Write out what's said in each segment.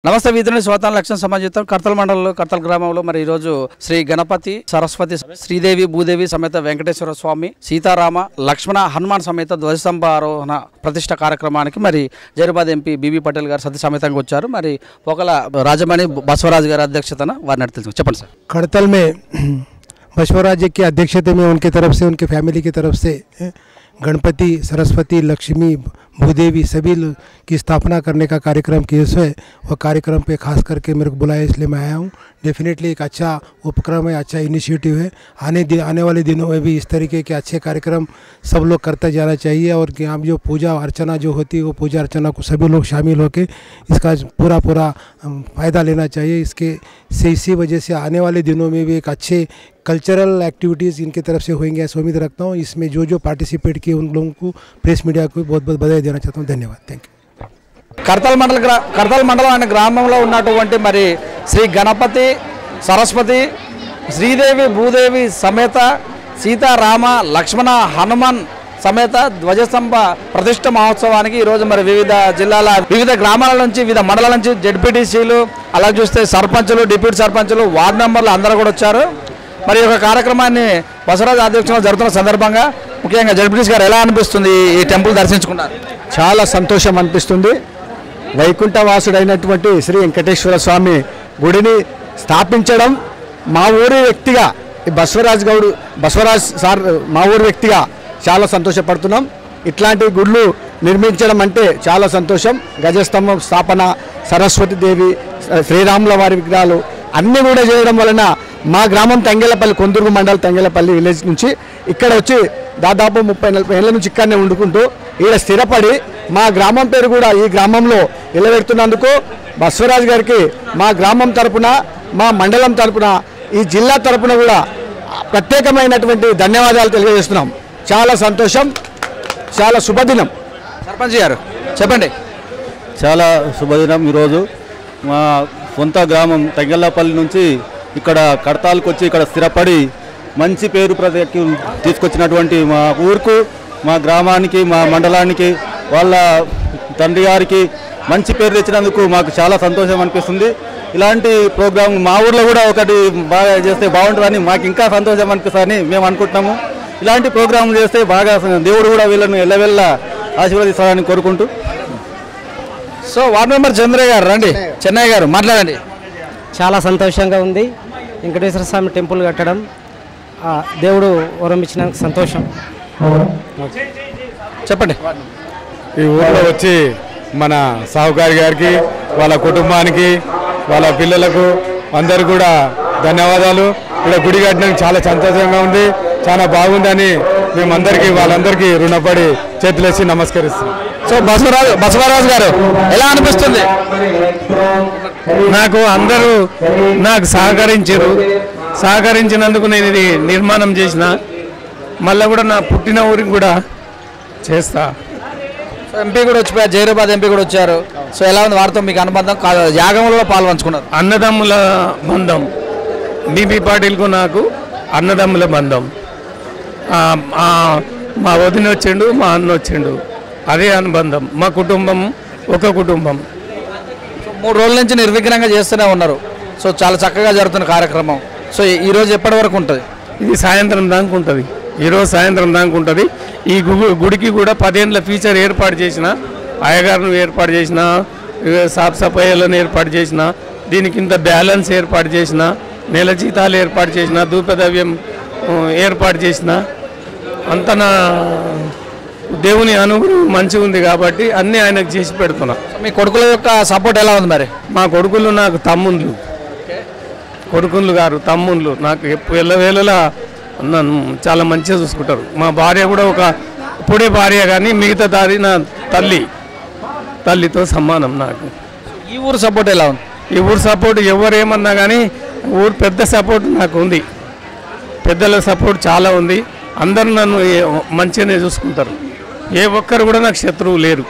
నమస్తే వీధుని స్వతంత్ర లక్ష్యం సమాజం కర్తల మండలంలో కర్తల గ్రామంలో మరి ఈరోజు శ్రీ గణపతి సరస్వతి శ్రీదేవి భూదేవి సమేత వెంకటేశ్వర స్వామి సీతారామ లక్ష్మణ హనుమాన్ సమేత ధ్వజస్తంభ ఆరోహణ ప్రతిష్ట కార్యక్రమానికి మరి జైరాబాద్ ఎంపీ బీబీ పటేల్ గారు సతీ సమేతంగా వచ్చారు. మరి ఒకల రాజమణి బసవరాజ్ గారి అధ్యక్షతన వారిని తెలుసు చెప్పండి సార్. खड़तल में बसवराज की अध्यक्षता में उनकी तरफ से उनके फैमिली की तरफ से गणपति सरस्वती लक्ष्मी भूदेवी सभी की स्थापना करने का कार्यक्रम किए हुए वह कार्यक्रम पे खास करके मेरे को बुलाया इसलिए मैं आया हूँ. डेफिनेटली एक अच्छा उपक्रम है, अच्छा इनिशिएटिव है. आने वाले दिनों में भी इस तरीके के अच्छे कार्यक्रम सब लोग करते जाना चाहिए और कि हम जो पूजा अर्चना जो होती है वो पूजा अर्चना को सभी लोग शामिल होकर इसका पूरा फ़ायदा लेना चाहिए. इसके से इसी वजह से आने वाले दिनों में भी एक अच्छे कल्चरल एक्टिविटीज़ इनकी तरफ से होंगे ऐसा उम्मीद रखता हूँ. इसमें जो पार्टिसिपेट किए उन लोगों को प्रेस मीडिया को बहुत बहुत बधाई देना चाहता हूँ. धन्यवाद. Thank you. కర్తల మండలం అనే గ్రామంలో ఉన్నటువంటి మరి శ్రీ గణపతి సరస్వతి శ్రీదేవి భూదేవి సమేత సీతారామ లక్ష్మణ హనుమాన్ సమేత ధ్వజస్తంభ ప్రతిష్ట మహోత్సవానికి ఈరోజు మరి వివిధ జిల్లాల వివిధ గ్రామాల నుంచి వివిధ మండలాల నుంచి జెడ్పీటీసీలు అలా చూస్తే సర్పంచులు డిప్యూటీ సర్పంచులు వార్డు మెంబర్లు అందరూ కూడా వచ్చారు. మరి ఒక కార్యక్రమాన్ని బసవరాజ్ అధ్యక్షంలో జరుగుతున్న సందర్భంగా ముఖ్యంగా జడ్పీటీసీ గారు ఎలా అనిపిస్తుంది ఈ టెంపుల్ దర్శించుకున్నారు? చాలా సంతోషం అనిపిస్తుంది. వైకుంఠవాసుడైనటువంటి శ్రీ వెంకటేశ్వర స్వామి గుడిని స్థాపించడం మా ఊరి వ్యక్తిగా బసవరాజ్ సార్ మా ఊరి వ్యక్తిగా చాలా సంతోషపడుతున్నాం. ఇట్లాంటి గుళ్ళు నిర్మించడం అంటే చాలా సంతోషం. గజస్తంభం స్థాపన, సరస్వతీదేవి, శ్రీరాముల వారి విగ్రహాలు అన్నీ కూడా చేయడం వలన మా గ్రామం తంగేలపల్లి కొందుర్గు మండలం తంగేలపల్లి విలేజ్ నుంచి ఇక్కడ వచ్చి దాదాపు 30-40 ఏళ్ళ నుంచి ఇక్కడనే వండుకుంటూ ఇక్కడ స్థిరపడి మా గ్రామం పేరు కూడా ఈ గ్రామంలో నిలబెడుతున్నందుకు బసవరాజ్ గారికి మా గ్రామం తరపున మా మండలం తరపున ఈ జిల్లా తరపున కూడా ప్రత్యేకమైనటువంటి ధన్యవాదాలు తెలియజేస్తున్నాం. చాలా సంతోషం, చాలా శుభదినం. సర్పంచ్ గారు చెప్పండి. చాలా శుభదినం. ఈరోజు మా సొంత గ్రామం తంగెల్లపల్లి నుంచి ఇక్కడ కడతాలకు వచ్చి ఇక్కడ స్థిరపడి మంచి పేరు తీసుకొచ్చినటువంటి మా ఊరుకు, మా గ్రామానికి, మా మండలానికి, వాళ్ళ తండ్రి గారికి మంచి పేరు తెచ్చినందుకు మాకు చాలా సంతోషం అనిపిస్తుంది. ఇలాంటి ప్రోగ్రాం మా ఊర్లో కూడా ఒకటి బాగా చేస్తే బాగుంటుందని మాకు ఇంకా సంతోషం అనిపిస్తుందని మేము అనుకుంటున్నాము. ఇలాంటి ప్రోగ్రాంలు చేస్తే బాగా దేవుడు కూడా వీళ్ళను ఎల్లవెల్ల ఆశీర్వదిస్తారని కోరుకుంటూ. సో వార్డు మెంబర్ చంద్రయ్య గారు రండి. చెన్నై గారు మాట్లాడండి. చాలా సంతోషంగా ఉంది. వెంకటేశ్వర స్వామి టెంపుల్ కట్టడం దేవుడు వరం ఇచ్చినందుకు సంతోషం. చెప్పండి. ఈ ఊళ్ళో వచ్చి మన సాహుకారి గారికి, వాళ్ళ కుటుంబానికి, వాళ్ళ పిల్లలకు అందరు కూడా ధన్యవాదాలు. ఇక్కడ గుడి కట్టడానికి చాలా సంతోషంగా ఉంది, చాలా బాగుందని మేమందరికీ వాళ్ళందరికీ రుణపడి చేతులేసి నమస్కరిస్తున్నాం. సో బసవరాజు గారు ఎలా అనిపిస్తుంది? నాకు అందరూ సహకరించినందుకు నేను ఇది నిర్మాణం చేసిన, మళ్ళీ కూడా నా పుట్టిన ఊరికి కూడా చేస్తా. ఎంపీ కూడా వచ్చిపోయారు, జైరాబాద్ ఎంపీ కూడా వచ్చారు. సో ఎలా ఉంది వారితో మీకు అనుబంధం? యాగంలో పాల్పంచుకున్నారు. అన్నదమ్ముల బంధం. బీబీ పాటిల్కు నాకు అన్నదమ్ముల బంధం. మా వదిన వచ్చిండు, మా అన్న వచ్చిండు, అదే అనుబంధం. మా కుటుంబం ఒక కుటుంబం. 3 రోజుల నుంచి నిర్విఘ్నంగా చేస్తూనే ఉన్నారు. సో చాలా చక్కగా జరుగుతున్న కార్యక్రమం. సో ఈరోజు ఎప్పటి వరకు ఉంటుంది? ఇది సాయంత్రం దాకా ఉంటుంది. ఈరోజు సాయంత్రం దాకా ఉంటుంది. ఈ గుడికి కూడా 10 ఏళ్ళ ఫీచర్ ఏర్పాటు చేసిన, అయ్యగారును ఏర్పాటు చేసిన, సాఫ్ సఫాయిలను ఏర్పాటు చేసిన, దీనికి ఇంత బ్యాలెన్స్ ఏర్పాటు చేసిన, నెల జీతాలు ఏర్పాటు చేసిన, ధూపద్రవ్యం ఏర్పాటు చేసిన, అంత నా దేవుని అనుగ్రహం మంచిగా ఉంది కాబట్టి అన్నీ ఆయనకు చేసి పెడుతున్నా. మీ కొడుకుల యొక్క సపోర్ట్ ఎలా ఉంది మరి? మా కొడుకులు నాకు తమ్ముళ్ళు, కొడుకులు గారు తమ్ముళ్ళు నాకు ఎల్లవేళలా నన్ను చాలా మంచిగా చూసుకుంటారు. మా భార్య కూడా ఇప్పుడే భార్య కానీ మిగతా దారి నా తల్లితో సమానం నాకు. ఈ ఊరు సపోర్ట్ ఎలా ఉంది? ఈ ఊరు సపోర్ట్ ఎవరేమన్నా కానీ ఊరు పెద్ద సపోర్ట్ నాకు ఉంది. పెద్దల సపోర్ట్ చాలా ఉంది. అందరూ నన్ను మంచిగానే చూసుకుంటారు. ఏ ఒక్కరు కూడా నాకు శత్రువు లేరు.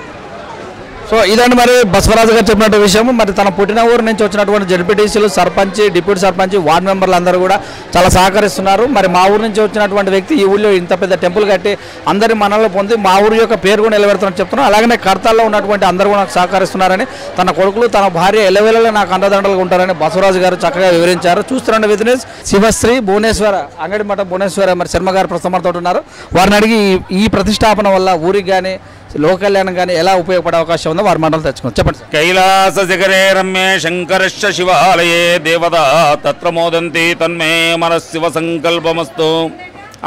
సో ఇదండి మరి బసవరాజు గారు చెప్పినట్టు విషయం. మరి తన పుట్టిన ఊరు నుంచి వచ్చినటువంటి జడ్పీటీసీలు, సర్పంచ్, డిప్యూటీ సర్పంచ్, వార్డు మెంబర్లు అందరూ కూడా చాలా సహకరిస్తున్నారు. మరి మా ఊరు నుంచి వచ్చినటువంటి వ్యక్తి ఈ ఊళ్ళో ఇంత పెద్ద టెంపుల్ కట్టి అందరి మనలో పొంది మా ఊరి యొక్క పేరు కూడా నిలబెడుతున్నట్టు చెప్తున్నారు. అలాగనే కర్తాల్లో ఉన్నటువంటి అందరూ కూడా నాకు సహకరిస్తున్నారని, తన కొడుకులు తన భార్య ఎల్లవేళలో నాకు అండదండలుగా ఉంటారని బసవరాజు గారు చక్కగా వివరించారు. చూస్తున్నాండి విత్ న్యూస్. శివశ్రీ భువనేశ్వర అంగడి మఠ భువనేశ్వర మరి శర్మ గారు ప్రస్తుతంతో ఉన్నారు. వారిని అడిగి ఈ ప్రతిష్టాపన వల్ల ఊరికి కానీ లోక కళ్యాణం కానీ ఎలా ఉపయోగపడే అవకాశం ఉందో వారి మాటలు తెచ్చుకోండి. చెప్పండి. కైలాస శిఖరే రమ్యే శంకరశ్చ శివాలయే దేవతా తత్ర మోదంతి తన్మే మనశివ సంకల్పమస్తు.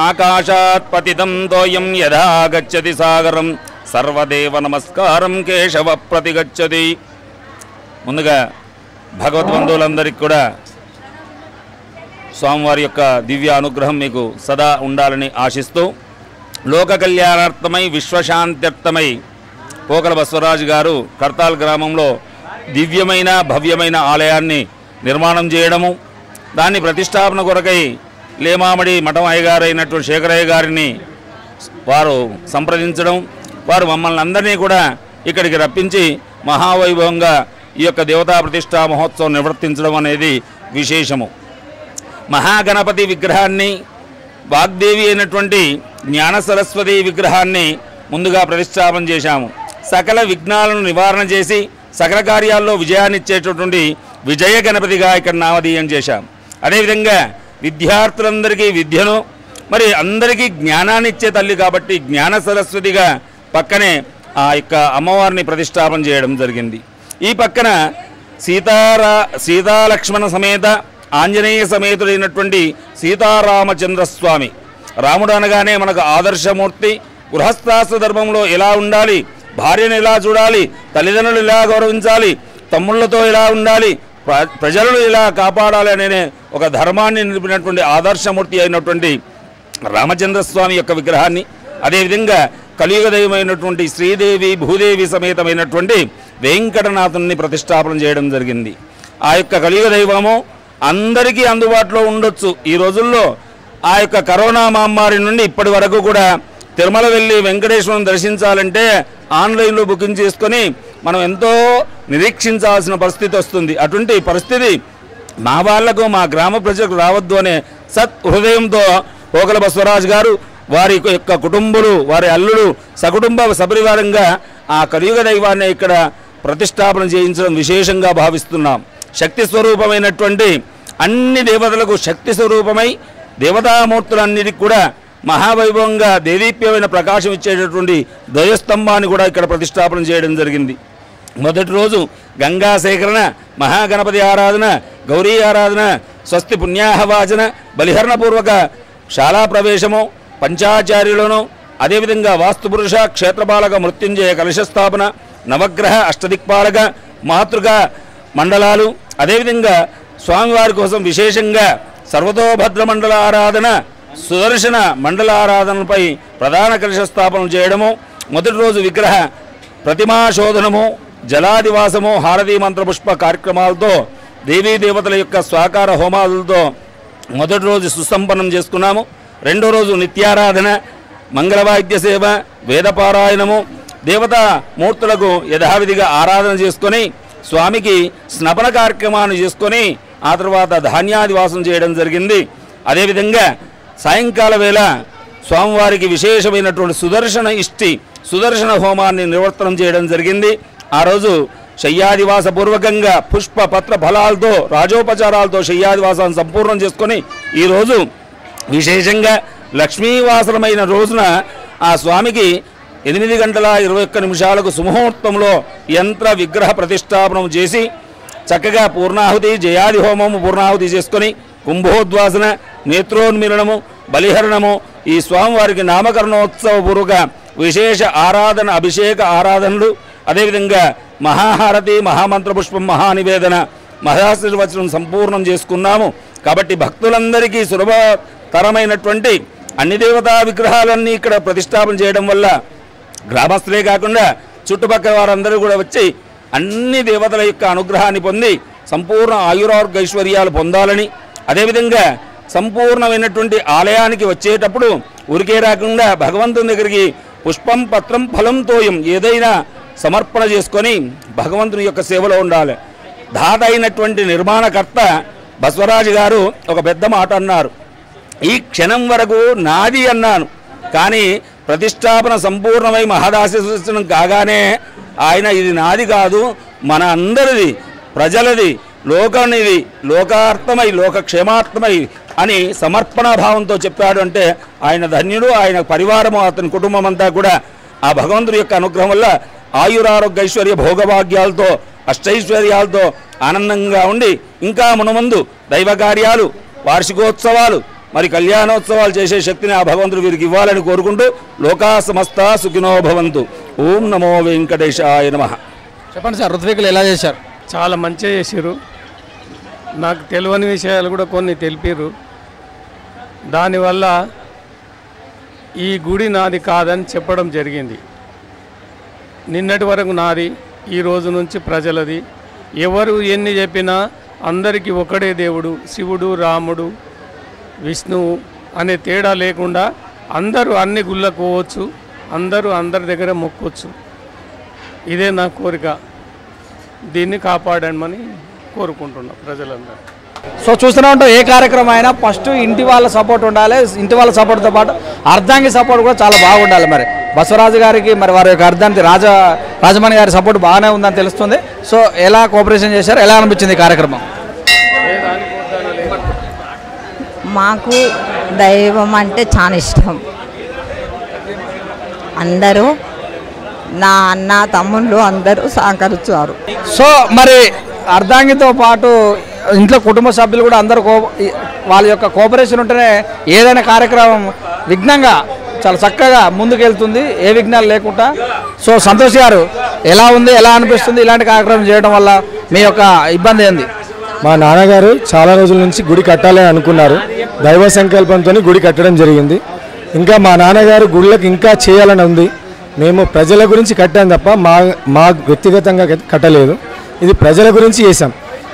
ఆకాశాత్ పతితం తోయం యథా గచ్చతి సాగరం సర్వదేవ నమస్కారం కేశవ ప్రతిగచ్చతి. ముందుగా భగవద్బంధువులందరికీ కూడా స్వామివారి యొక్క దివ్య అనుగ్రహం మీకు సదా ఉండాలని ఆశిస్తూ, లోక కళ్యాణార్థమై విశ్వశాంత్యర్థమై పోకల బసవరాజు గారు కర్తాల్ గ్రామంలో దివ్యమైన భవ్యమైన ఆలయాన్ని నిర్మాణం చేయడము, దాన్ని ప్రతిష్టాపన కొరకై లేమామడి మఠం అయ్యగారు అయినటువంటి శేఖరయ్య గారిని వారు సంప్రదించడం, వారు మమ్మల్ని అందరినీ కూడా ఇక్కడికి రప్పించి మహావైభవంగా ఈ యొక్క దేవతా ప్రతిష్టా మహోత్సవం నిర్వర్తించడం అనేది విశేషము. మహాగణపతి విగ్రహాన్ని, వాగ్దేవి అయినటువంటి జ్ఞాన సరస్వతి విగ్రహాన్ని ముందుగా ప్రతిష్టాపన చేశాము. సకల విఘ్నాలను నివారణ చేసి సకల కార్యాల్లో విజయాన్ని ఇచ్చేటటువంటి విజయ గణపతిగా ఇక్కడ నామధేయం చేశాం. అదేవిధంగా విద్యార్థులందరికీ విద్యను, మరి అందరికీ జ్ఞానాన్ని ఇచ్చే తల్లి కాబట్టి జ్ఞాన సరస్వతిగా పక్కనే ఆ యొక్క అమ్మవారిని ప్రతిష్టాపన చేయడం జరిగింది. ఈ పక్కన సీతాలక్ష్మణ సమేత ఆంజనేయ సమేతుడైనటువంటి సీతారామచంద్రస్వామి. రాముడు అనగానే మనకు ఆదర్శమూర్తి. గృహస్థాశ్ర ధర్మంలో ఎలా ఉండాలి, భార్యను ఎలా చూడాలి, తల్లిదండ్రులు ఎలా గౌరవించాలి, తమ్ముళ్లతో ఎలా ఉండాలి, ప్రజలను ఎలా కాపాడాలి అనే ఒక ధర్మాన్ని నిలిపినటువంటి ఆదర్శమూర్తి అయినటువంటి రామచంద్రస్వామి యొక్క విగ్రహాన్ని, అదేవిధంగా కలియుగ దైవమైనటువంటి శ్రీదేవి భూదేవి సమేతమైనటువంటి వెంకటనాథుని ప్రతిష్టాపన చేయడం జరిగింది. ఆ యొక్క కలియుగ దైవము అందరికీ అందుబాటులో ఉండొచ్చు. ఈ రోజుల్లో ఆ యొక్క కరోనా మహమ్మారి నుండి ఇప్పటి వరకు కూడా తిరుమల వెళ్ళి వెంకటేశ్వరుని దర్శించాలంటే ఆన్లైన్లో బుకింగ్ చేసుకొని మనం ఎంతో నిరీక్షించాల్సిన పరిస్థితి వస్తుంది. అటువంటి పరిస్థితి మా వాళ్లకు, మా గ్రామ ప్రజలకు రావద్దు అనే సత్ హృదయంతో పోకల బసవరాజు గారు, వారి యొక్క కుటుంబులు, వారి అల్లుడు సకుటుంబ సపరివారంగా ఆ కలియుగ దైవాన్ని ఇక్కడ ప్రతిష్టాపన చేయించడం విశేషంగా భావిస్తున్నాం. శక్తి స్వరూపమైనటువంటి అన్ని దేవతలకు శక్తి స్వరూపమై దేవతామూర్తులన్నిటికి కూడా మహావైభవంగా దేదీప్యమైన ప్రకాశం ఇచ్చేటటువంటి ధ్వజస్తంభాన్ని కూడా ఇక్కడ ప్రతిష్టాపన చేయడం జరిగింది. మొదటి రోజు గంగా సేకరణ, మహాగణపతి ఆరాధన, గౌరీ ఆరాధన, స్వస్తి పుణ్యాహవాచన, బలిహరణపూర్వక శాలా ప్రవేశము, పంచాచార్యులను, అదేవిధంగా వాస్తుపురుష క్షేత్రపాలక మృత్యుంజయ కలశస్థాపన, నవగ్రహ అష్టదిక్పాలక మాతృక మండలాలు, అదేవిధంగా స్వామివారి కోసం విశేషంగా సర్వతోభద్ర మండల ఆరాధన, సుదర్శన మండల ఆరాధనపై ప్రధాన కలశస్థాపన చేయడము, మొదటి రోజు విగ్రహ ప్రతిమాశోధనము, జలాదివాసము, హారతీ మంత్రపుష్ప కార్యక్రమాలతో దేవీ దేవతల యొక్క స్వాకార హోమాలతో మొదటి రోజు సుసంపన్నం చేసుకున్నాము. రెండో రోజు నిత్యారాధన, మంగళవాద్య సేవ, వేదపారాయణము, దేవతా మూర్తులకు యథావిధిగా ఆరాధన చేసుకొని స్వామికి స్నపన కార్యక్రమాన్ని చేసుకొని ఆ తర్వాత ధాన్యాదివాసం చేయడం జరిగింది. అదేవిధంగా సాయంకాల వేళ స్వామివారికి విశేషమైనటువంటి సుదర్శన హోమాన్ని నిర్వర్తనం చేయడం జరిగింది. ఆ రోజు శయ్యాదివాస పూర్వకంగా పుష్ప పత్ర ఫలాలతో రాజోపచారాలతో శయ్యాదివాసాన్ని సంపూర్ణం చేసుకొని ఈరోజు విశేషంగా లక్ష్మీవాసనమైన రోజున ఆ స్వామికి 8:21 సుముహూర్తంలో యంత్ర విగ్రహ ప్రతిష్టాపనం చేసి చక్కగా పూర్ణాహుతి, జయాది హోమము పూర్ణాహుతి చేసుకొని కుంభోద్వాసన, నేత్రోన్మిలనము, బలిహరణము, ఈ స్వామివారికి నామకరణోత్సవపూర్వక విశేష ఆరాధన, అభిషేక ఆరాధనలు, అదేవిధంగా మహాహారతి, మహామంత్రపుష్పం, మహానివేదన, మహాశీర్వచనం సంపూర్ణం చేసుకున్నాము. కాబట్టి భక్తులందరికీ సులభతరమైనటువంటి అన్ని దేవతా విగ్రహాలన్నీ ఇక్కడ ప్రతిష్టాపన చేయడం వల్ల గ్రామస్తులే కాకుండా చుట్టుపక్కల వారందరూ కూడా వచ్చి అన్ని దేవతల యొక్క అనుగ్రహాన్ని పొంది సంపూర్ణ ఆయురారోగ్యైశ్వర్యాలు పొందాలని, అదేవిధంగా సంపూర్ణమైనటువంటి ఆలయానికి వచ్చేటప్పుడు ఉరికే రాకుండా భగవంతుని దగ్గరికి పుష్పం పత్రం ఫలం తోయం, ఏదైనా సమర్పణ చేసుకొని భగవంతుని యొక్క సేవలో ఉండాలి. దాత అయినటువంటి నిర్మాణకర్త బసవరాజు గారు ఒక పెద్ద మాట అన్నారు, ఈ క్షణం వరకు నాది అన్నాను, కానీ ప్రతిష్టాపన సంపూర్ణమై మహదాశీర్వచనం కాగానే ఆయన ఇది నాది కాదు, మన అందరిది, ప్రజలది, లోకానిది, లోకార్థమై లోకక్షేమార్థమై అని సమర్పణాభావంతో చెప్పాడు. అంటే ఆయన ధన్యుడు, ఆయన పరివారము, అతని కుటుంబం అంతా కూడా ఆ భగవంతుడి యొక్క అనుగ్రహం వల్ల ఆయురారోగ్య ఐశ్వర్య భోగభాగ్యాలతో అష్టైశ్వర్యాలతో ఆనందంగా ఉండి ఇంకా మునముందు దైవ కార్యాలు, వార్షికోత్సవాలు, మరి కళ్యాణోత్సవాలు చేసే శక్తిని ఆ భగవంతుడు వీరికి ఇవ్వాలని కోరుకుంటూ లోకా సమస్త సుఖినో భవంతు. ఓం నమో వెంకటేశాయ నమః. చెప్పండి సార్, ఋత్వికులు ఎలా చేశారు? చాలా మంచిగా చేసారు. నాకు తెలియని విషయాలు కూడా కొన్ని తెలిపారు. దానివల్ల ఈ గుడి నాది కాదని చెప్పడం జరిగింది. నిన్నటి వరకు నాది, ఈ రోజు నుంచి ప్రజలది. ఎవరు ఎన్ని చెప్పినా అందరికీ ఒకడే దేవుడు, శివుడు, రాముడు, విష్ణువు అనే తేడా లేకుండా అందరూ అన్ని గుళ్ళకు పోవచ్చు, అందరూ అందరి దగ్గర మొక్కొచ్చు. ఇదే నా కోరిక. దీన్ని కాపాడమని కోరుకుంటున్నా ప్రజలందరూ. సో చూస్తూనే ఉంటాం, ఏ కార్యక్రమం అయినా ఫస్ట్ ఇంటి వాళ్ళ సపోర్ట్ ఉండాలి. ఇంటి వాళ్ళ సపోర్ట్తో పాటు అర్ధాంగి సపోర్ట్ కూడా చాలా బాగుండాలి. మరి బసవరాజు గారికి మరి వారి యొక్క అర్ధాంగి రాజమణి గారి సపోర్ట్ బాగానే ఉందని తెలుస్తుంది. సో ఎలా కోఆపరేషన్ చేశారు, ఎలా అనిపించింది ఈ కార్యక్రమం? మాకు దైవం అంటే చాలా ఇష్టం. అందరూ నా అన్న తమ్ముళ్ళు అందరూ సహకరించారు. సో మరి అర్ధాంగితో పాటు ఇంట్లో కుటుంబ సభ్యులు కూడా అందరూ వాళ్ళ యొక్క కోఆపరేషన్ ఉంటేనే ఏదైనా కార్యక్రమం విఘ్నంగా చాలా చక్కగా ముందుకెళ్తుంది, ఏ విఘ్నాలు లేకుండా. సో సంతోష్ గారు, ఎలా ఉంది, ఎలా అనిపిస్తుంది ఇలాంటి కార్యక్రమం చేయడం వల్ల? మీ యొక్క ఇబ్బంది ఏంది? మా నాన్నగారు చాలా రోజుల నుంచి గుడి కట్టాలని అనుకున్నారు. దైవ సంకల్పంతో గుడి కట్టడం జరిగింది. ఇంకా మా నాన్నగారు గుళ్ళకి ఇంకా చేయాలని ఉంది. మేము ప్రజల గురించి కట్టాం తప్ప మా వ్యక్తిగతంగా కట్టలేదు. ఇది ప్రజల గురించి చేశాం.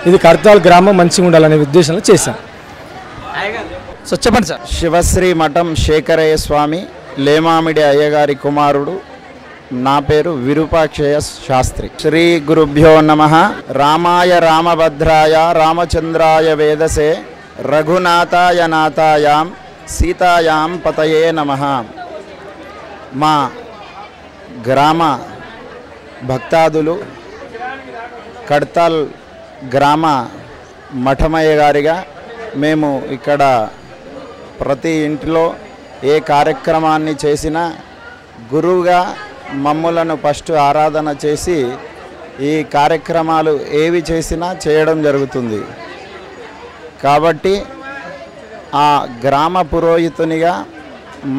ఇది కర్తాల్ గ్రామం మంచిగా ఉండాలనే ఉద్దేశంలో చేశాం. సో చెప్పండి సార్. శివశ్రీ మఠం శేఖరయ్య స్వామి లేమామిడి అయ్యగారి కుమారుడు. నా పేరు విరూపాక్షయ శాస్త్రి. శ్రీ గురుభ్యో నమః. రామాయ రామభద్రాయ రామచంద్రాయ వేదసే రఘునాథాయ నాథాయాం సీతాయాం పతయే నమః. మా గ్రామ భక్తాదులు కడ్తాల్ గ్రామ మఠమయ్య గారిగా మేము ఇక్కడ ప్రతి ఇంటిలో ఏ కార్యక్రమాన్ని చేసినా గురువుగా మమ్ములను ఫస్ట్ ఆరాధన చేసి ఈ కార్యక్రమాలు ఏవి చేసినా చేయడం జరుగుతుంది. కాబట్టి ఆ గ్రామ పురోహితునిగా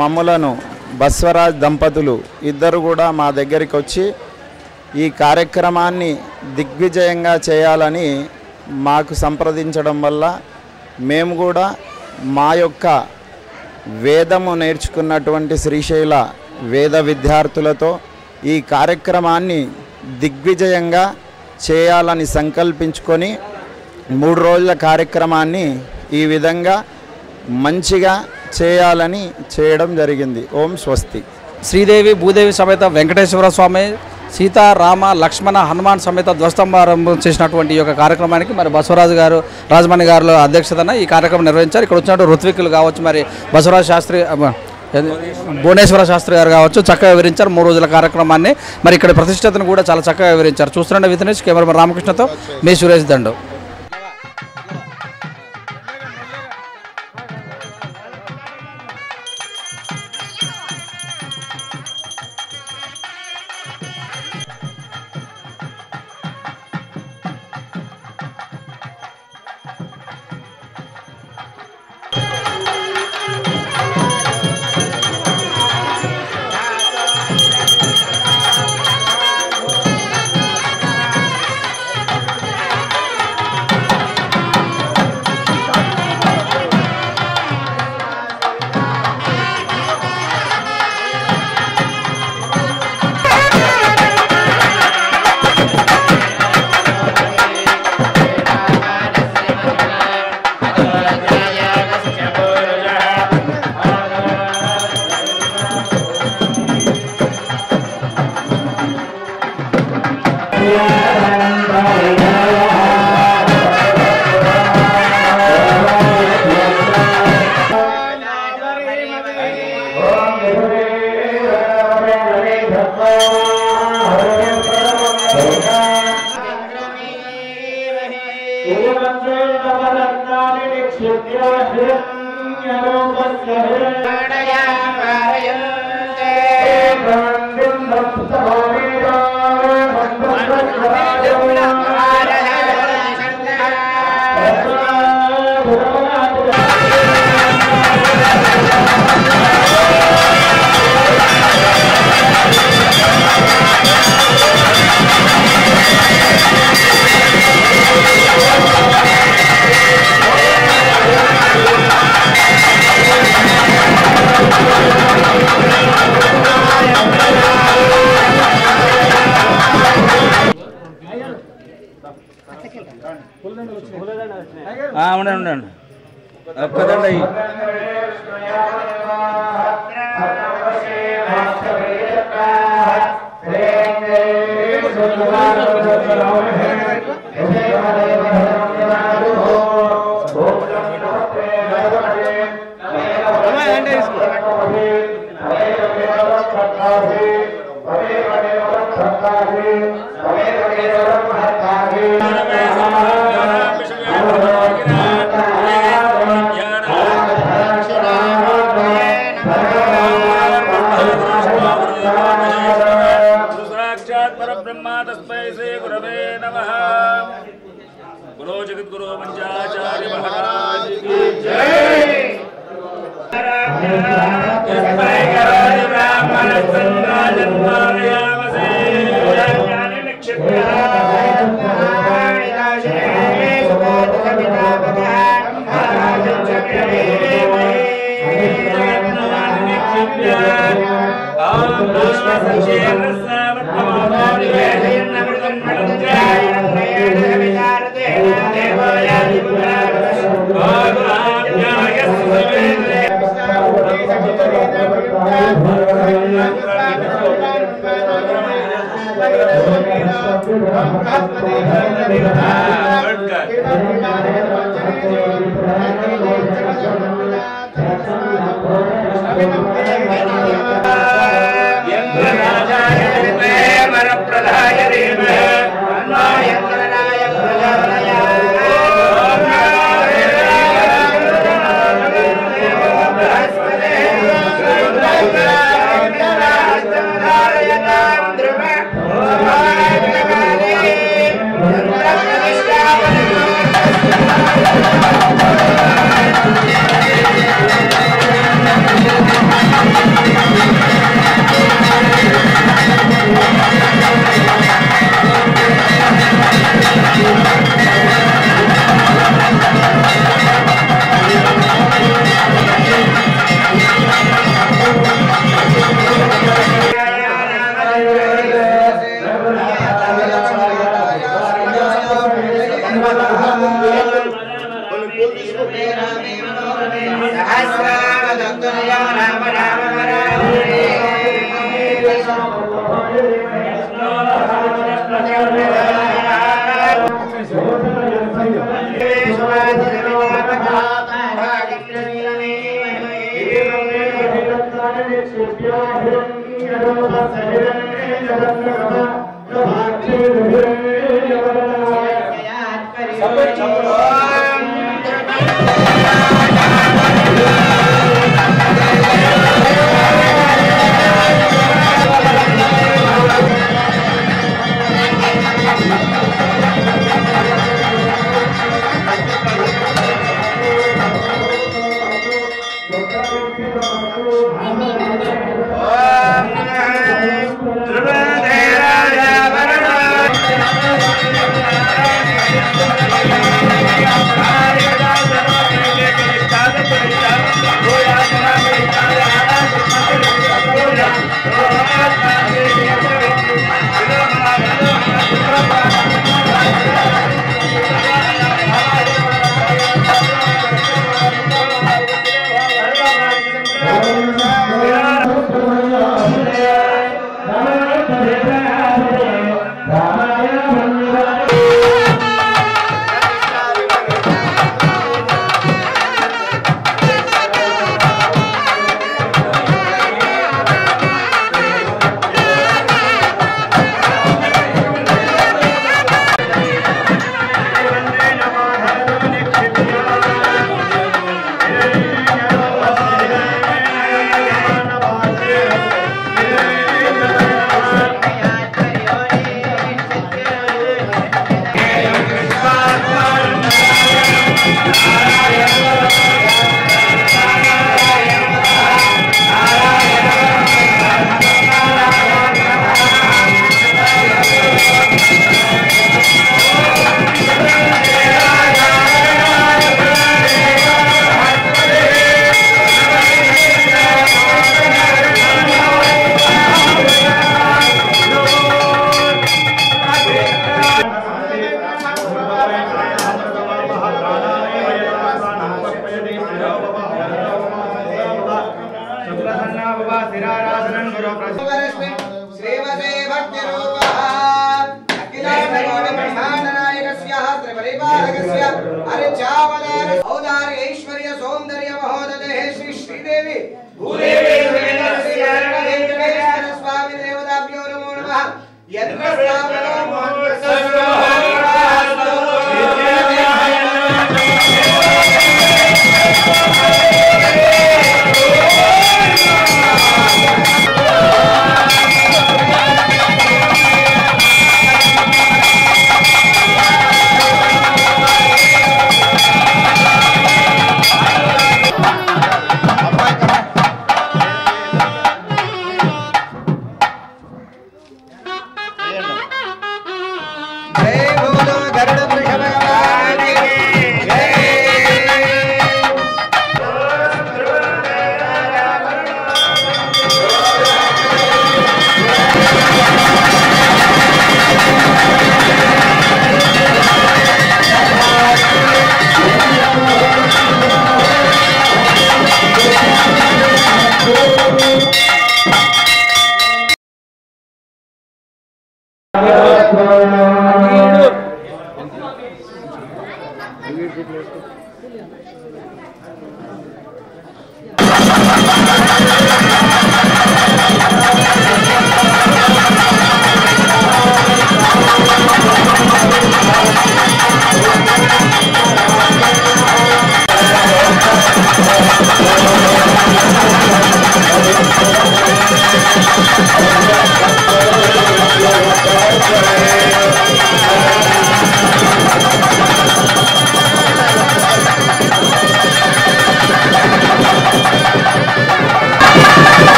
మమ్ములను బసవరాజ్ దంపతులు ఇద్దరు కూడా మా దగ్గరికి వచ్చి ఈ కార్యక్రమాన్ని దిగ్విజయంగా చేయాలని మాకు సంప్రదించడం వల్ల మేము కూడా మా యొక్క వేదము నేర్చుకున్నటువంటి శ్రీశైల వేద విద్యార్థులతో ఈ కార్యక్రమాన్ని దిగ్విజయంగా చేయాలని సంకల్పించుకొని 3 రోజుల కార్యక్రమాన్ని ఈ విధంగా మంచిగా చేయాలని చేయడం జరిగింది. ఓం స్వస్తి. శ్రీదేవి భూదేవి సమేత వెంకటేశ్వర స్వామి, సీతా రామ లక్ష్మణ హనుమాన్ సమేత ధ్వజస్తంభారంభం చేసినటువంటి ఈ యొక్క కార్యక్రమానికి మరి బసవరాజు గారు రాజమణి గారు అధ్యక్షతన ఈ కార్యక్రమం నిర్వహించారు. ఇక్కడ వచ్చినట్టు ఋత్వికులు కావచ్చు, మరి బసవరాజు శాస్త్రి, భువనేశ్వర శాస్త్రి గారు కావచ్చు, చక్కగా వివరించారు 3 రోజుల కార్యక్రమాన్ని. మరి ఇక్కడ ప్రతిష్టతను కూడా చాలా చక్కగా వివరించారు. చూస్తుండే వితనేష్, కెమెరామెన్ రామకృష్ణతో మీ సురేష్ దండు. ఉండండి ఒక్కదండి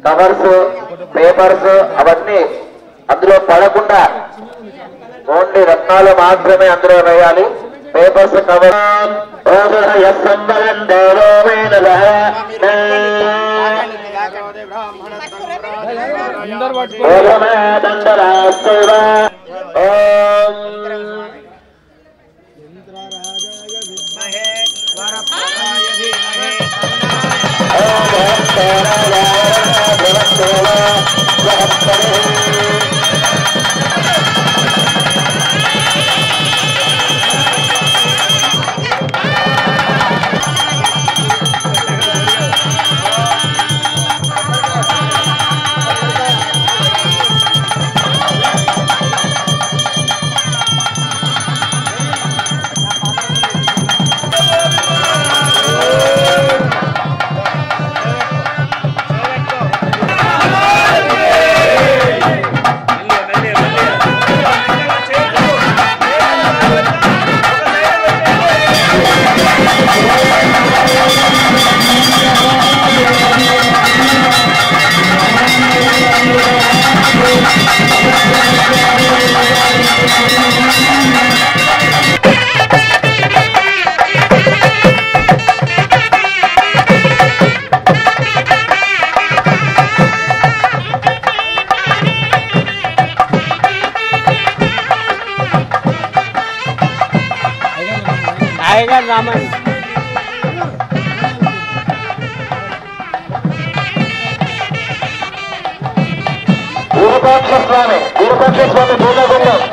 కవర్స్ పేపర్స్ అవన్నీ అందులో పడకుండా ఓన్లీ రత్నాలు మాత్రమే అందులో వేయాలి. పేపర్స్ కవర్ रामन विरूपाक्ष स्वामी पूर्णगुंडम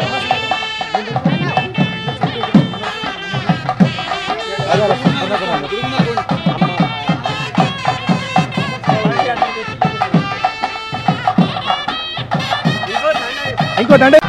इंको దండే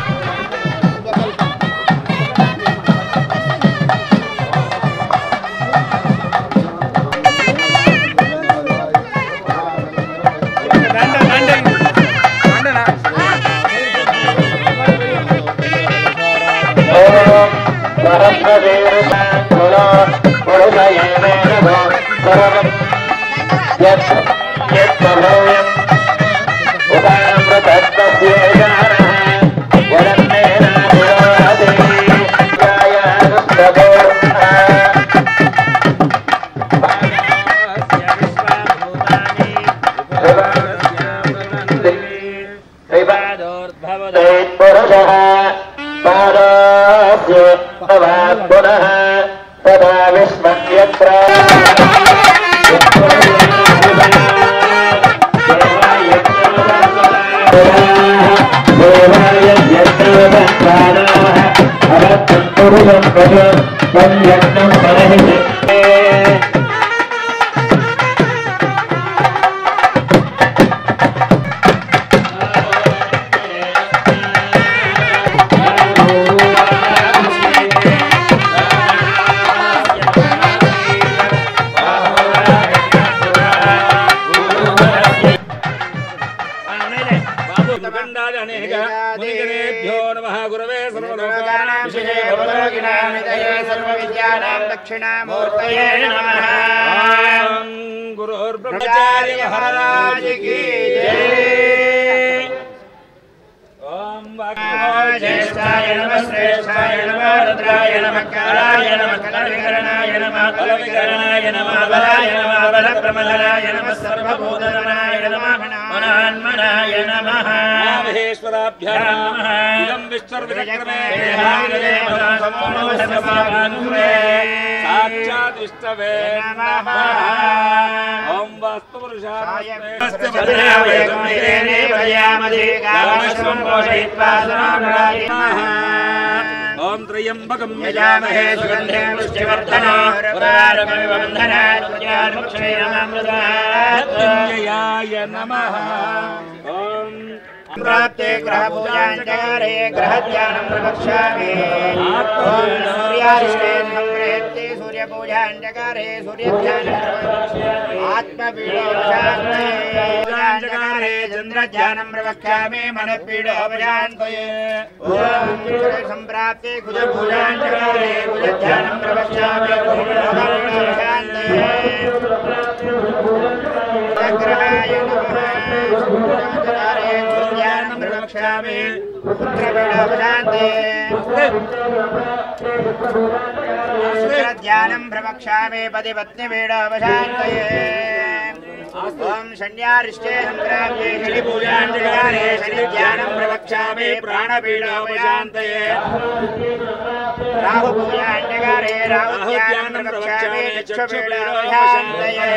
दक्षिणामूर्तये नमः। गुरुर्ब्रह्मचार्य महाराज की जय। ओम ज्येष्ठाय नमः श्रेष्ठाय नमः रुद्राय नमः कालाय नमः कलविकरणाय नमः कलविकरणाय नमः बलाय नमः बलप्रमदनाय नमः सर्वभूतनाय नमः मनान्मनाय नमः महेश्वराभ्यां नमः। इदं विश्वविक्रमे साक्षात् विष्णवे नमः। ओम वास्तुपुरुषाय ओम त्र्यंबकं यजामहे सुगन्धिं पुष्टिवर्धनम् मृत्युंजयाय नमः। ओम प्राप्ते ग्रह पूजांचकारे ग्रह ध्यानं प्रवक्ष्यामि। ओम सूर्यारिष्टे संप्रेत्ते सूर्य पूजांचकारे सूर्य ध्यानं प्रवक्ष्यामि। आत्मपीडोपशान्तये चंद्र ध्यानं प्रवक्ष्यामि। मनपीडोपशान्तये ओम संप्राप्ते कुज पूजांचकारे कुज ध्यानं प्रवक्ष्यामि। ग्रहाय नमः। प्रवक्ष्यामि ध्यानं प्रवक्ष्यामि। पतिपत्नीपीडोपशान्तये ओम शन्यारिष्टे संप्राप्ते शनि पूजांचकारे शनि ध्यानं प्रवक्ष्यामि। प्राणपीडोपशान्तये राहु पूजांचकारे राहु ध्यानं प्रवक्ष्यामि। चक्षुपीडोपशान्तये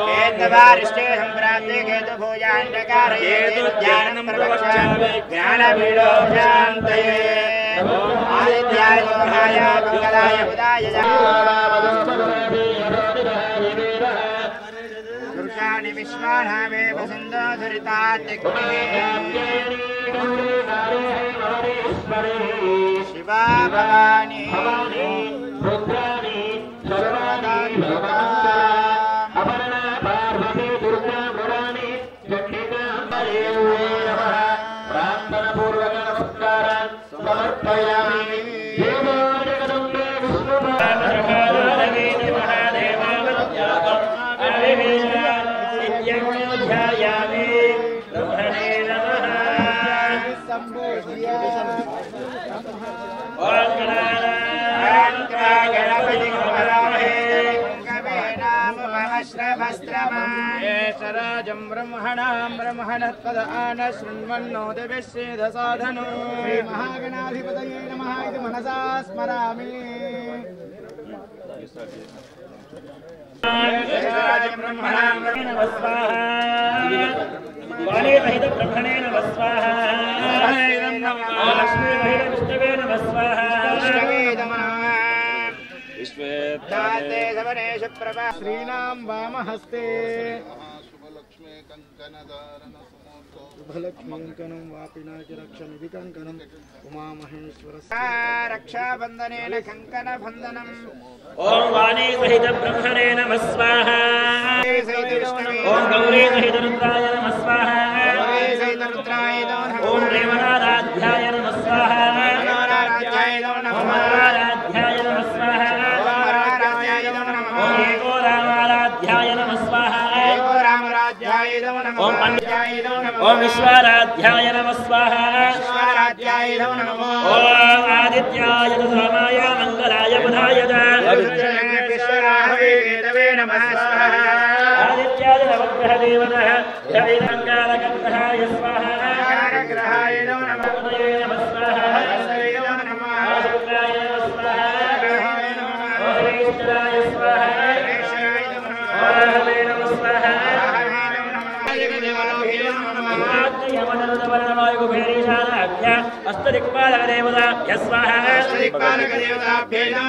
केतुवारिष्टे संप्राप्ते केतु पूजांचकारे केतु ध्यानं प्रवक्ष्यामि। ज्ञानपीडोपशान्तये आदित्याय सोमाय मंगलाय बुधाय पुरुषाणि विश्वानामे वसुन्धो धरितात्यग्ने शिवा भवानी रुद्राणि सर्वदान्विका अपर्णा पार्वती दुर्गा पुराणी चण्डिका प्रार्थनापूर्वक नमस्कारान् समर्पयामि। राजं ब्रह्मणां ब्रह्मणत्पद आन शृण्वन्नो दिव्यश्रेध साधनो महागणाधिपतये नमः इति मनसा स्मरामि। राजं ब्रह्मणां ब्रह्मणे स्वाहा वाणीरहित ब्रह्मणे नमः स्वाहा लक्ष्मीरहित विष्णवे नमः स्वाहा विष्णवे नमः। विश्वेत्ताते सवनेश प्रभा श्रीनां वामहस्ते शुभलक्ष्मीकंकणं वापिनाकिरक्षमिति कंकणम् उमामहेश्वरस्य रक्षाबन्धनेन कंकणबन्धनम्। ओम वाणी सहित ब्रह्मणे नमः स्वाहा। ओम गौरी सहित रुद्राय नमः स्वाहा। ओम रेवणाराध्याय नमः स्वाहा। ओम आराध्याय नमः स्वाहा। ఓం విశ్వారాధ్యాయ నమః స్వాహా విశ్వారాధ్యాయ నమో ఓం ఆదిత్యాయ సమాయ మంగళాయ బుధాయ విశ్వరాహవే నమః స్వాహా ఆదిత్యాయ నవగ్రహ దేవతః జైనంగాలకంఠాయ స్వాహా గ్రహాయ నమః స్వాహా శుక్రాయ నమః స్వాహా ఓం స్వాహా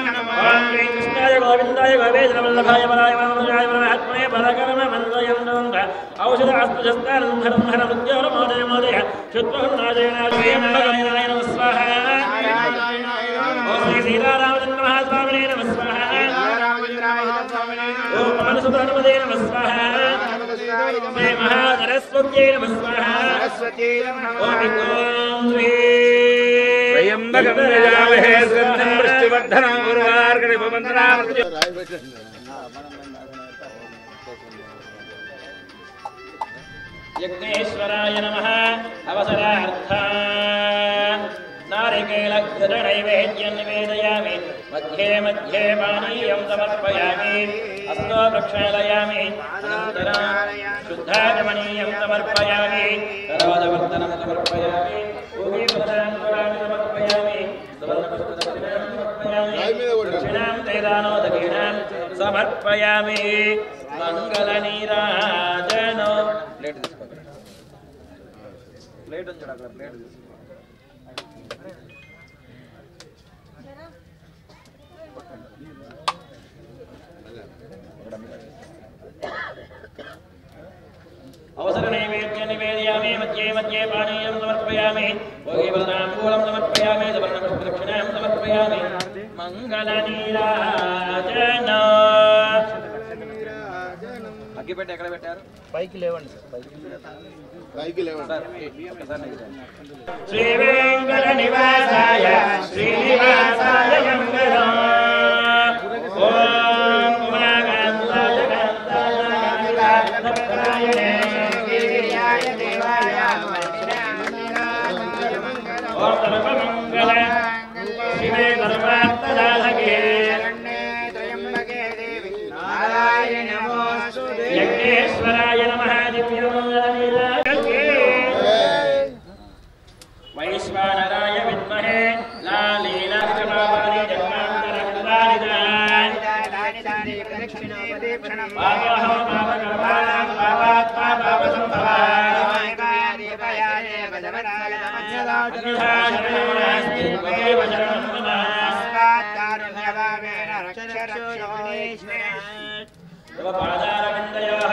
కృష్ణాయ గోవిందాయ గోవేద వల్లభాయ వరాయ వరమరాయ వరమాత్మనే పరకర్మ మంత్రయందోంగ ఔషధ అస్త్రజస్తానంధర ఉద్యోగ మోదయ మోదయ శుద్ధ్వహున్నాజయనాయ నమః స్వాహా ఓం శ్రీ సీతారామచంద్ర మహాస్వామినే నమః స్వాహా ఓం పవనసుబ్రహ్మణ్యే నమః స్వాహా శ్రీ మహాసరస్వత్యై నమః స్వాహా ఓం శ్రీ త్రయంబకమయామహే స్కందం వృష్టివర్ధనం ఉర్వార్కణిపవందనామృత్యు యజ్ఞేశ్వరాయ నమః అవసరార్థ నారికేళఘృతనైవేద్యం నివేదయామి మధ్యే మధ్యే పానీయం సమర్పయామి హస్తో ప్రక్షాళయామి అనంతరం శుద్ధాచమనీయం సమర్పయామి సరోదవర్తనం సమర్పయామి భూమిపదాంకురాన్ని సమర్పయామి దక్షిణాం తైదానోదకీనాం సమర్పయామి మంగళనీరాజనో ప్లేట్ ఉంచాడు అక్కడ ప్లేట్ అవసర నైవేద్య నివేదయామి మధ్యే మధ్యే పానీయం సమర్పయామి భోగిపదాంబూలం సమర్పయామి సువర్ణపుష్పదక్షిణాం సమర్పయామి మంగళనీరాజన అగ్గిపెట్టి ఎక్కడ పెట్టారు పైకి లేవండి పైకి లేవండి శ్రీ వెంకట నివాసాయ శ్రీనివాసాయ మంగళం ఓం ఉమాకాంతాయ కాంతాయ ఓం సర్వమంగళ శివే సర్వార్థసాధకే యజ్ఞేశ్వరాయ నమః దివ్యమంగళనీరాజనే వైశ్వానరాయ విద్మహే లాలీలాక్షమావళి జన్మాంతరకృతానిదాని పాపహం పాపకర్మాణం పాపాత్మా పాపసంభవాయ అన్యథాశరణాస్తి త్వమేవ శరణం మమ తవ పాదారవిందయోః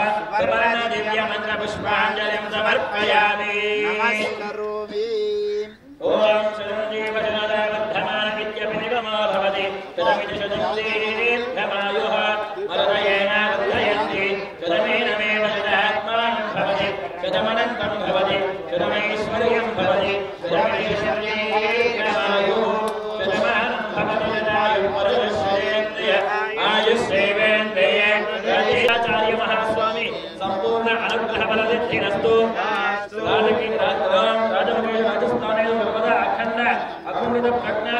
దివ్యమంత్రపుష్పాంజలిం సమర్పయామి ఓం చిరంజీవజనవర్ధమాన విద్యపి నిగమో భవతి శతమితి శతం దీర్ఘమాయుః మరదయేన వర్ధయంతి శతమేనమేవ శతాత్మానం భవతి శతమనంతం భవతి శతమైశ్వర్యం భవతి శతమైశ్వర్యేంద్రియమాయుః శతమానం భవతి శతాయుః పరమేశ్వరేంద్రియ ఆయుష్యేవేంద్రియే ఆచార్య మహాస్వామి సంపూర్ణ అనుగ్రహ బలసిద్ధిరస్తు రాజస్థానే సర్వదా అఖండ అఖండిత ప్రజ్ఞా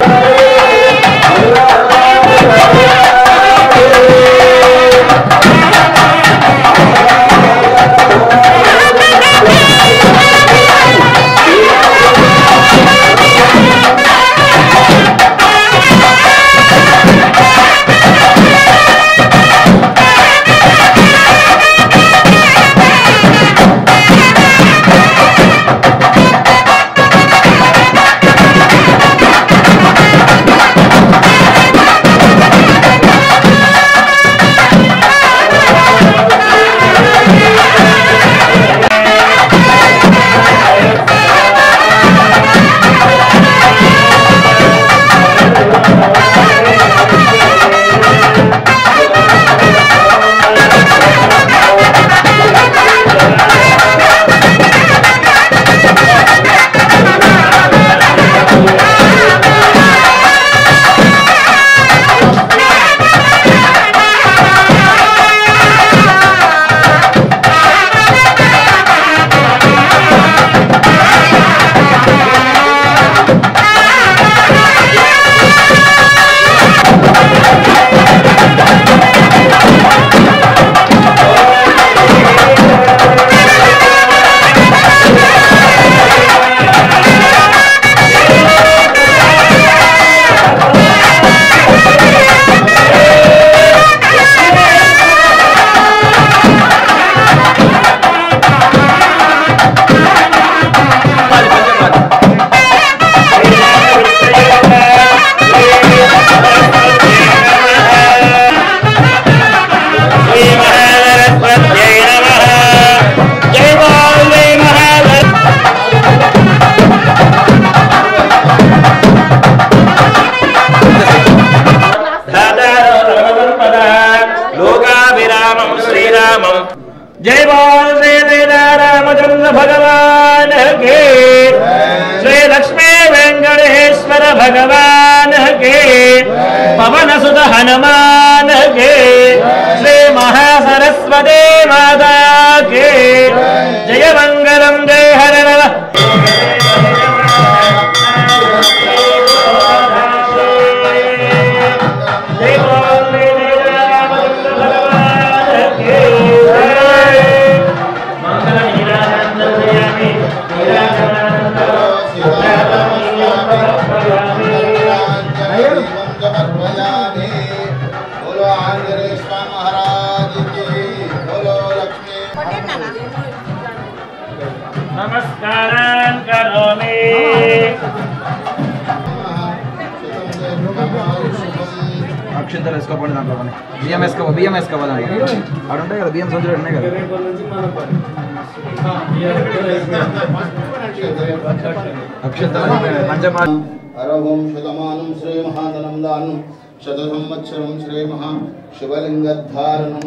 हनुमान के श्री महासरस्वती माता के जय मंगलम जय हर नव नमस्कारान् करोमि అక్షంతలు వేసుకోపండి దాంట్లో బియ్యం వేసుకోవాలి అక్కడ ఉంటాయి కదా బియ్యం సంచులు ఉన్నాయి కదా అక్షంతలు అరవం శతమానం శ్రీ మహాధనం దానం శత సంవత్సరం శ్రీ మహా శివలింగధారణం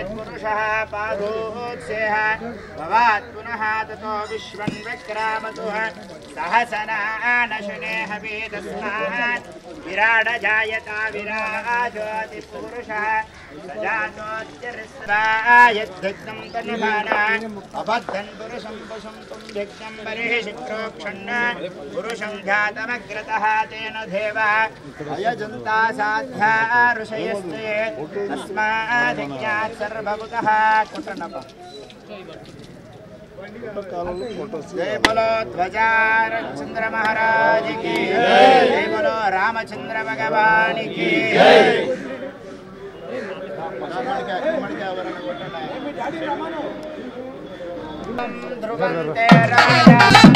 पुरुषः पादोत्सेह भवात् पुनः ततो विश्वं विक्रामतुः सहसनानशनेह वेदस्मात् विराड जायता विराजोति पुरुषः सजातोत्यरिस्रायद्धिग्नं तनुभाना अबद्धन् पुरुषं पशुं तुं धिग्नं बर्हिषि प्रोक्षण्ण पुरुषं ध्यातमग्रतः तेन देवः अयजन्ता साध्या ऋषयस्ते तस्माधिज्ञात् सर्वभूतः कुटनप जय बोलो ध्वजा रामचंद्र महाराज की जय बोलो रामचंद्र भगवान की ध्रुवन्ते राजा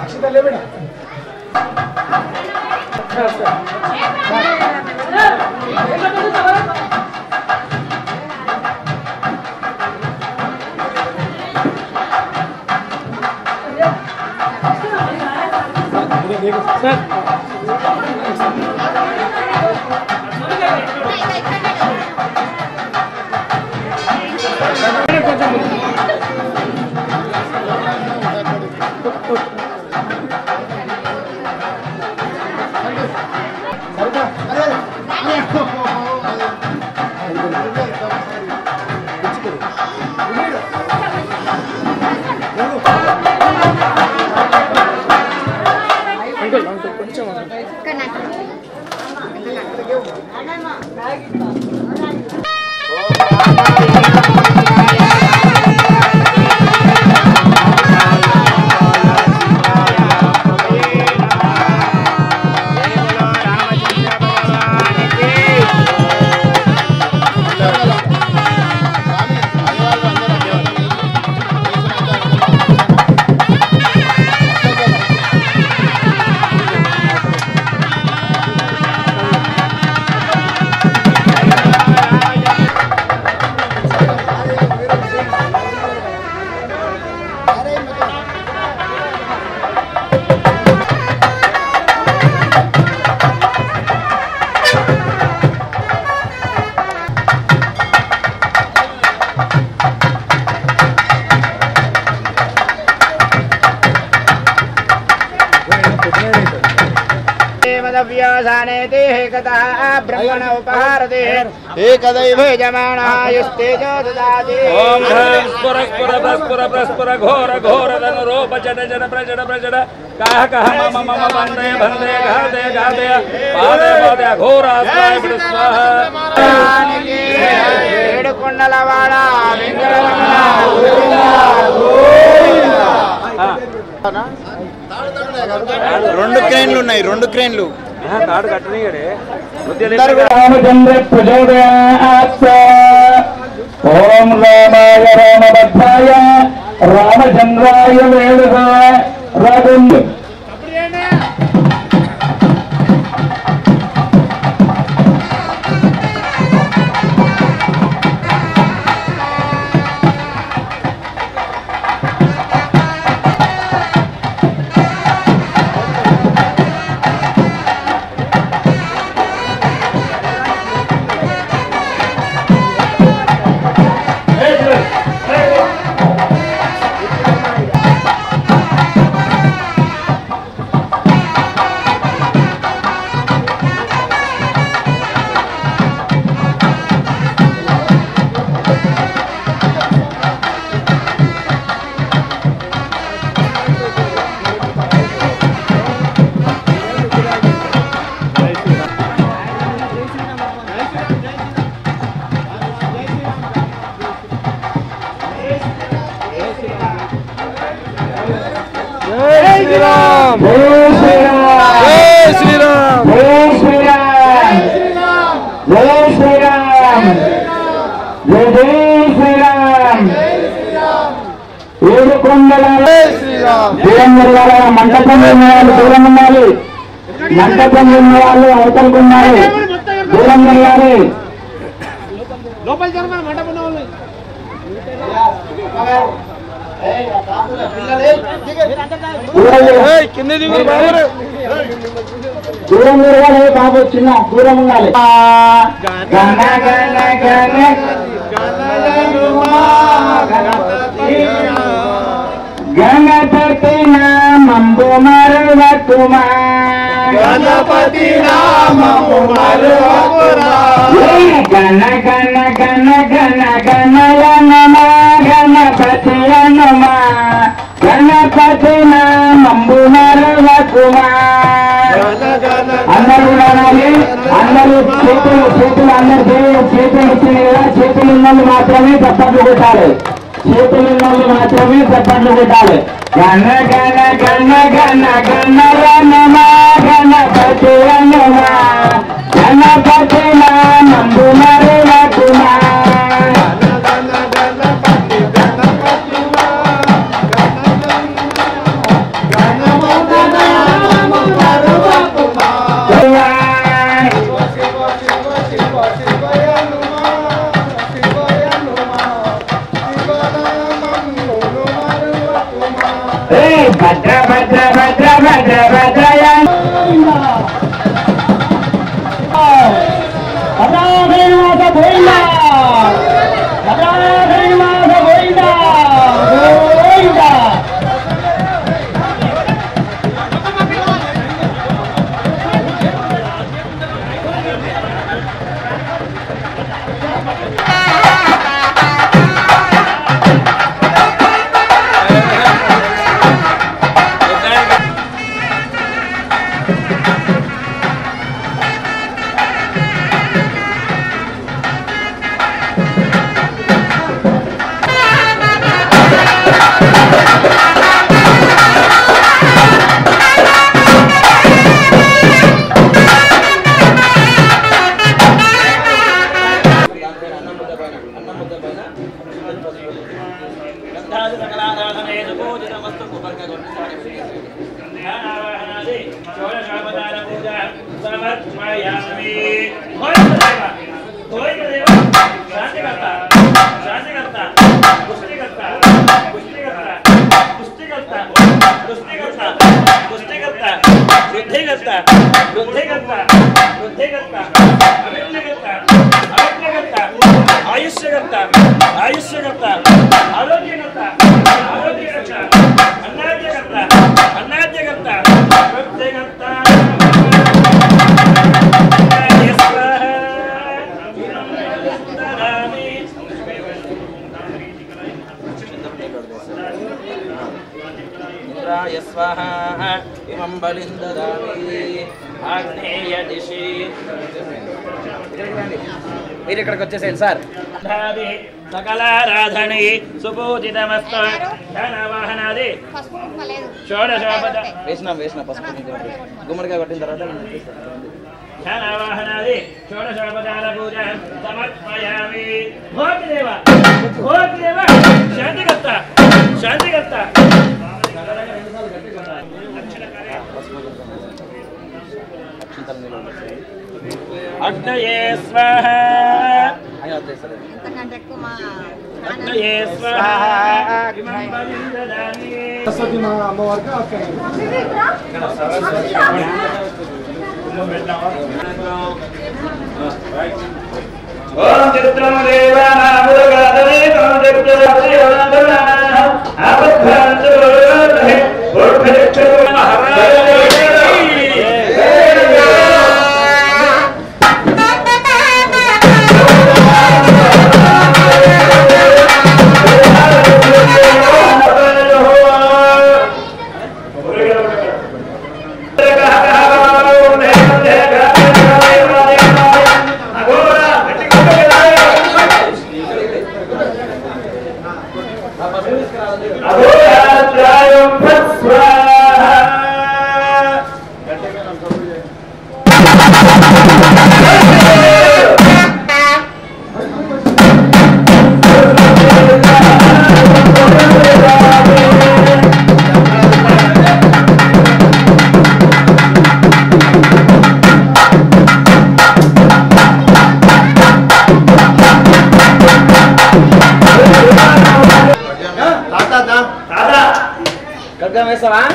अक्षता ले बेटा ब्रह्मणोदव्यासानेति एकतः ब्रह्मण उपहारते एकदैव यजमानायुस्तेजो ददाति ओम स्पुर स्पुर स्पुर स्पुर घोर घोर धनुरोप जड जड प्रजड प्रजड काह कह मम मम वन्दे वन्दे गादे गादे पादे पादे घोरास्त्राय स्वाहा ఏడుకొండలవాడ వెంకటరమణ రెండు క్రేన్లు ఉన్నాయి, రెండు క్రేన్లు. రామచంద్ర ప్రచోదయాత్. ఓం రామాయ రామభద్రాయ రామచంద్రాయ వేడుగా రాజుండు. మంటపం వాళ్ళు దూరం ఉండాలి. మంటపం ఉన్న వాళ్ళు అవతలుకున్నారు, దూరం వెళ్ళాలి. లోపల జరగాలి మంటపం వాళ్ళు. దూరం తిరగాలి బాబు, చిన్న దూరం ఉండాలి. గణ గణ గణ గణపతి నామంబు మరువకుమా, గణపతి నామము మరువకుమా. గణ గణ గణ గణ గణయ నమ గణపతి నమా, గణపతి నామంబు మరువకుమా. అందరూ ఉండాలి, అందరూ చేతులు చేతులు అందరు చేతులు ఇచ్చింది కదా, చేతులు ఉన్నది మాత్రమే చప్పట్లు కొట్టాలి, చేతులు ఉన్నది మాత్రమే చప్పట్లు కొట్టాలి. గణ గణ గణ గణ గణయ నమ గణపతి నమ, గణపతి నామంబు మరువకుమా. భద్ర భద్ర భద్ర భద్ర భద్రయ శ్రీనివాస గోవిందా, శ్రీనివాస గోవిందా గోవిందా. आयुष्यकर्ता रुद्राय स्वाहा इमं बलिं ददामि आग्नेय दिशि మీరు ఇక్కడికి వచ్చేసేయండి సార్ సకలారాధనే సుపూజితమస్తు ధనవాహనాది షోడశోపద వేసిన పసుపు గుమ్మడికాయ కొట్టిన తర్వాత ధనవాహనాది షోడశోపచార పూజ సమర్పయామి భోగిదేవ శాంతికర్త అగ్నయే స్వాహ అగ్నయే స్వాహ సరస్వతి మా అమ్మవారికి ఓం చిత్రం దేవానాముదగాదనే ఓం చిత్రం ఆపద్భాంతో ఓర్భరిక్షో నమస్కారం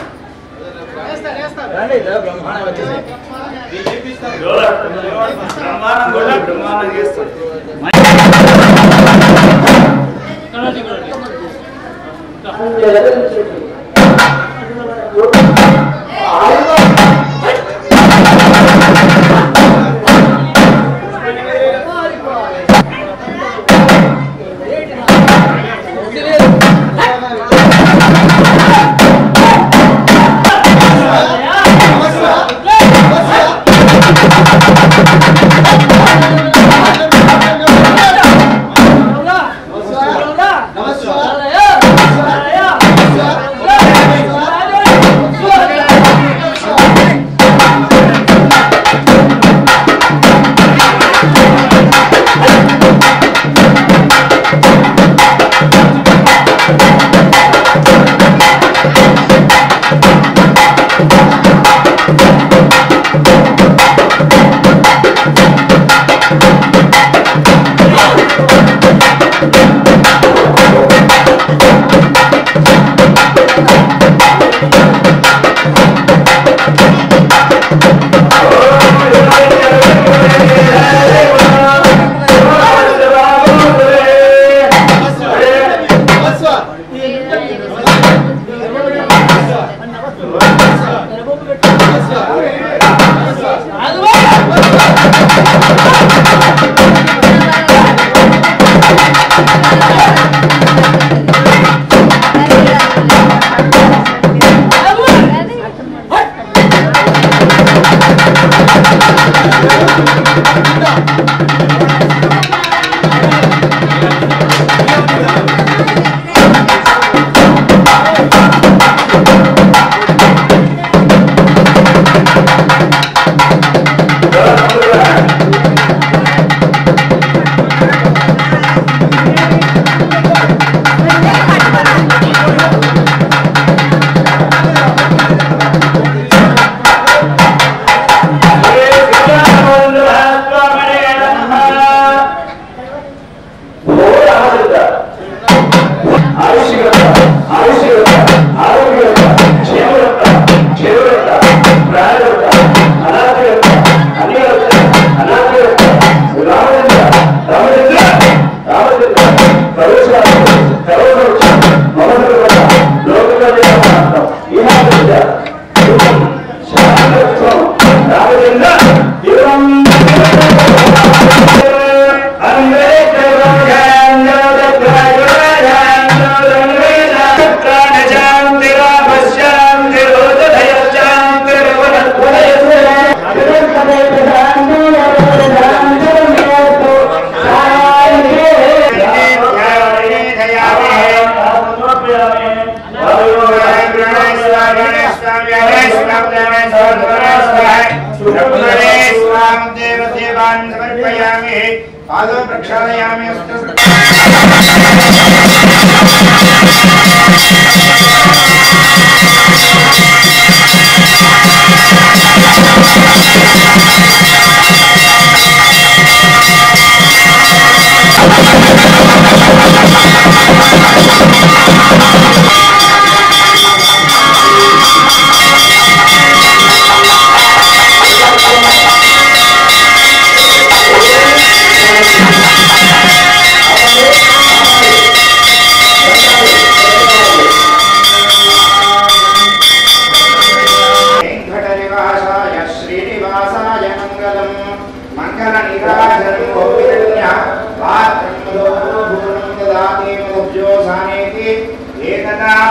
समर्पयामि पादौ प्रक्षालयामि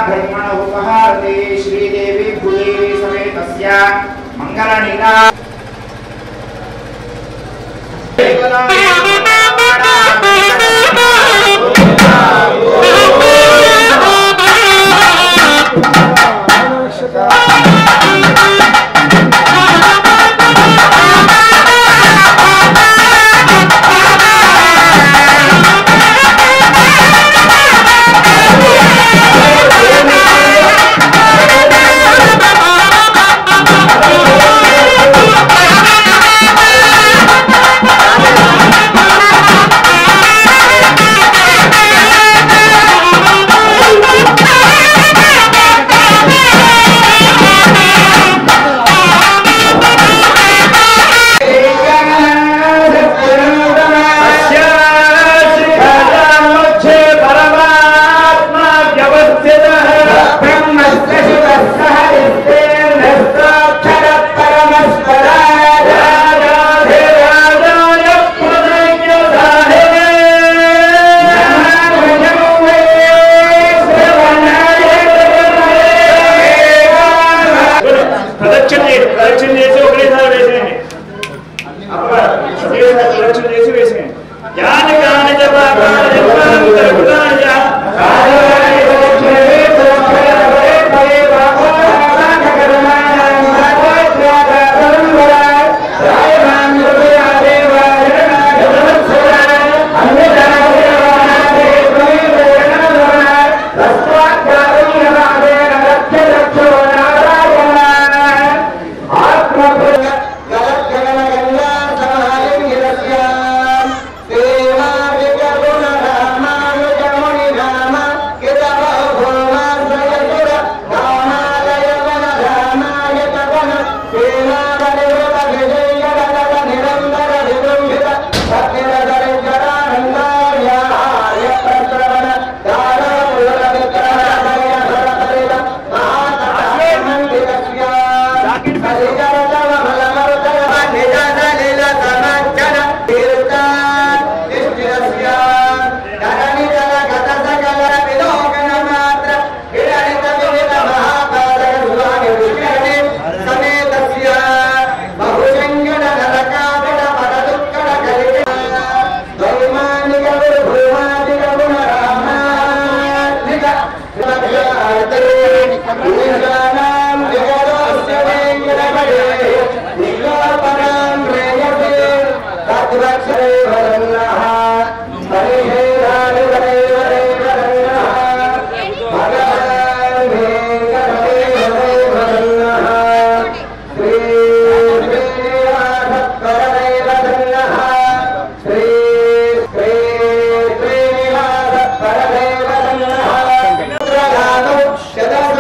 ब्रह्मण उपहारते श्रीदेवी भूदेवी समेतस्य मंगलनिका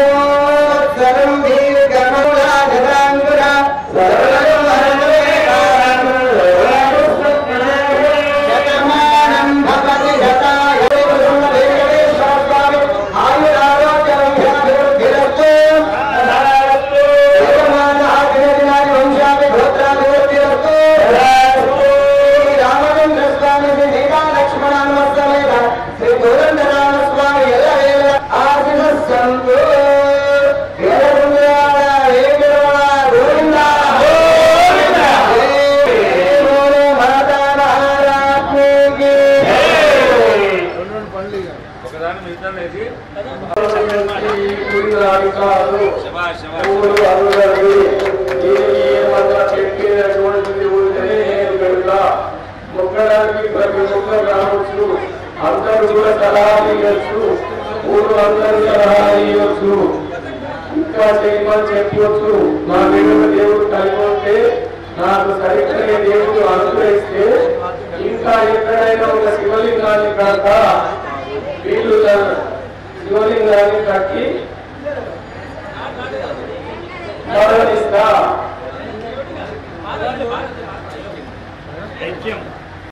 शतसोत्तरं రాని కాదు ఊరు అరుగది ఏమన్నా చెప్పినటువంటిది ఉంటేనే నేను పెడతా మొక్కడానికి ప్రతి మొక్క రావచ్చు అందరూ కూడా సలహా ఇవ్వచ్చు ఊరు అందరూ సలహా ఇవ్వచ్చు ఇంకా చేయమని చెప్పవచ్చు నా మీద దేవుడు కలిగి నాకు సరిగ్గా దేవుడు అనుగ్రహిస్తే ఇంకా ఎక్కడైనా ఒక శివలింగాన్ని కాక వీళ్ళు శివలింగాన్ని కట్టి మరణిస్తా.